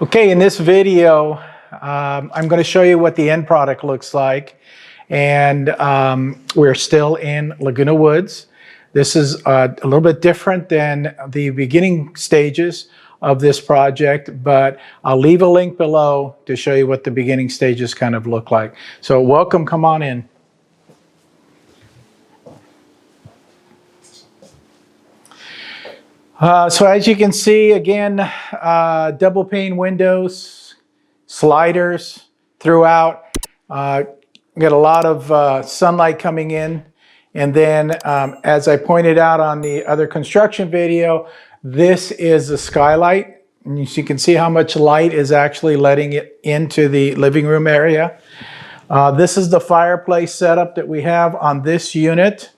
Okay, in this video, I'm going to show you what the end product looks like. And we're still in Laguna Woods. This is a little bit different than the beginning stages of this project, but I'll leave a link below to show you what the beginning stages kind of look like. So welcome, come on in. So as you can see, again, double pane windows, sliders throughout. Got a lot of sunlight coming in. And then as I pointed out on the other construction video, this is the skylight. And you can see how much light is actually letting it into the living room area. This is the fireplace setup that we have on this unit.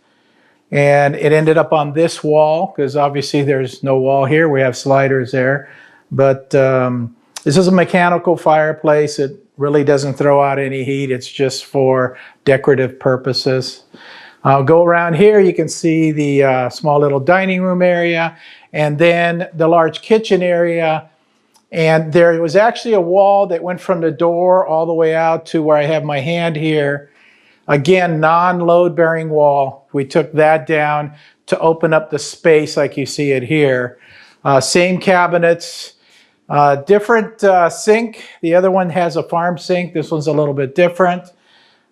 And it ended up on this wall because obviously there's no wall here. We have sliders there. But this is a mechanical fireplace. It really doesn't throw out any heat. It's just for decorative purposes. I'll go around here. You can see the small little dining room area and then the large kitchen area. And there was actually a wall that went from the door all the way out to where I have my hand here. Again, non-load bearing wall. We took that down to open up the space like you see it here. Same cabinets, different sink. The other one has a farm sink. This one's a little bit different.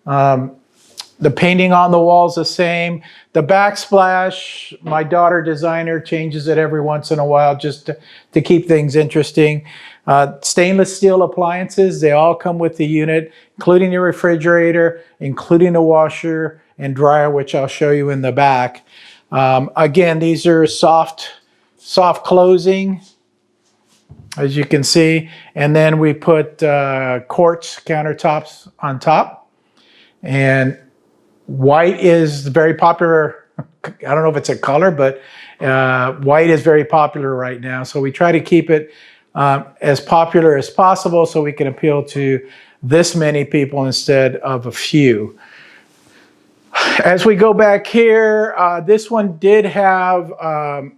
The painting on the wall's the same. The backsplash, my daughter designer changes it every once in a while just to keep things interesting. Stainless steel appliances, they all come with the unit, including the refrigerator, including the washer and dryer, which I'll show you in the back. Again, these are soft closing, as you can see. And then we put quartz countertops on top. And white is very popular. I don't know if it's a color, but white is very popular right now. So we try to keep it as popular as possible so we can appeal to this many people instead of a few. As we go back here, this one did have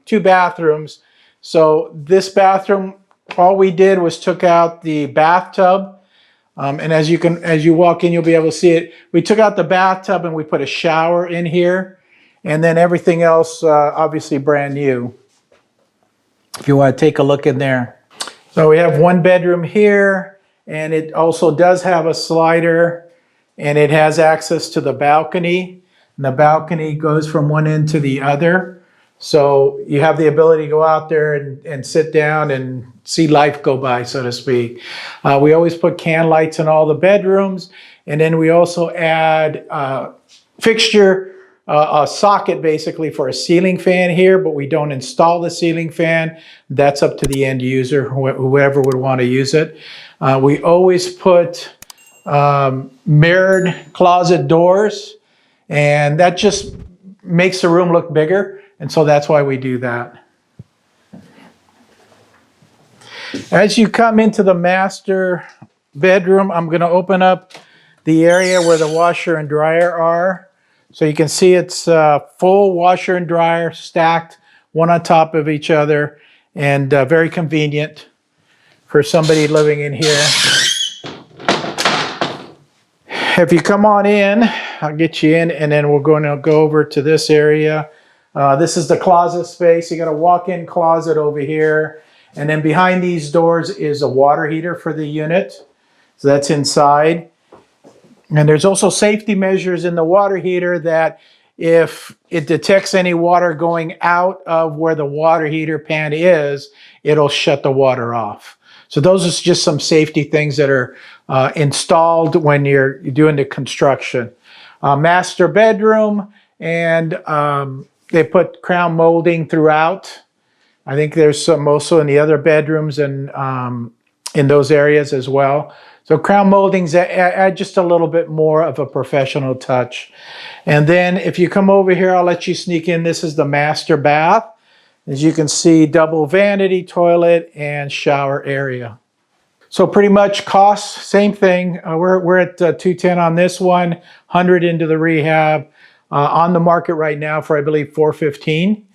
2 bathrooms. So this bathroom, all we did was took out the bathtub. And as you walk in, you'll be able to see it. We took out the bathtub and we put a shower in here. And then everything else, obviously brand new. If you want to take a look in there. So we have 1 bedroom here, and it also does have a slider, and it has access to the balcony. And the balcony goes from one end to the other. So you have the ability to go out there and sit down and see life go by, so to speak. We always put can lights in all the bedrooms. And then we also add fixture, a socket basically for a ceiling fan here, but we don't install the ceiling fan. That's up to the end user, whoever would want to use it. We always put mirrored closet doors, and that just makes the room look bigger. And so that's why we do that. As you come into the master bedroom, I'm going to open up the area where the washer and dryer are. So you can see it's full washer and dryer stacked one on top of each other, and very convenient for somebody living in here. If you come on in, I'll get you in, and then we're going to go over to this area. This is the closet space. You got a walk-in closet over here. And then behind these doors is a water heater for the unit. So that's inside. And there's also safety measures in the water heater that if it detects any water going out of where the water heater pan is, it'll shut the water off. So those are just some safety things that are installed when you're doing the construction. Master bedroom, and they put crown molding throughout. I think there's some also in the other bedrooms and in those areas as well. So crown moldings add just a little bit more of a professional touch. And then if you come over here, I'll let you sneak in. This is the master bath. As you can see, double vanity, toilet, and shower area. So pretty much costs, same thing. We're at $210 on this one, $100 into the rehab. On the market right now for, I believe, $415.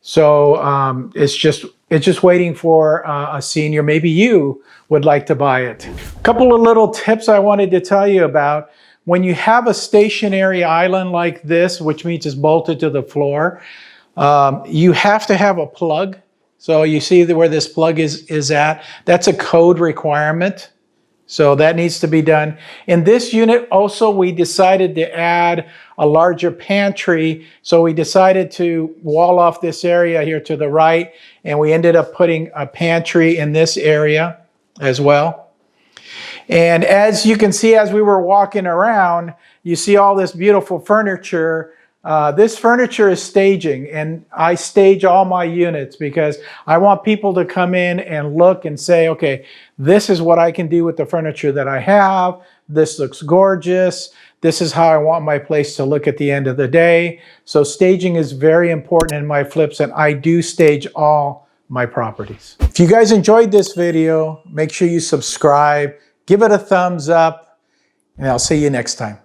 So it's just It's just waiting for a senior. Maybe you would like to buy it. A couple of little tips I wanted to tell you about. When you have a stationary island like this, which means it's bolted to the floor, you have to have a plug. So you see where this plug is at. That's a code requirement. So that needs to be done. In this unit also, we decided to add a larger pantry. So we decided to wall off this area here to the right, and we ended up putting a pantry in this area as well. And as you can see, as we were walking around, you see all this beautiful furniture. This furniture is staging, and I stage all my units because I want people to come in and look and say, okay, this is what I can do with the furniture that I have. This looks gorgeous. This is how I want my place to look at the end of the day. So staging is very important in my flips, and I do stage all my properties. If you guys enjoyed this video, make sure you subscribe, give it a thumbs up, and I'll see you next time.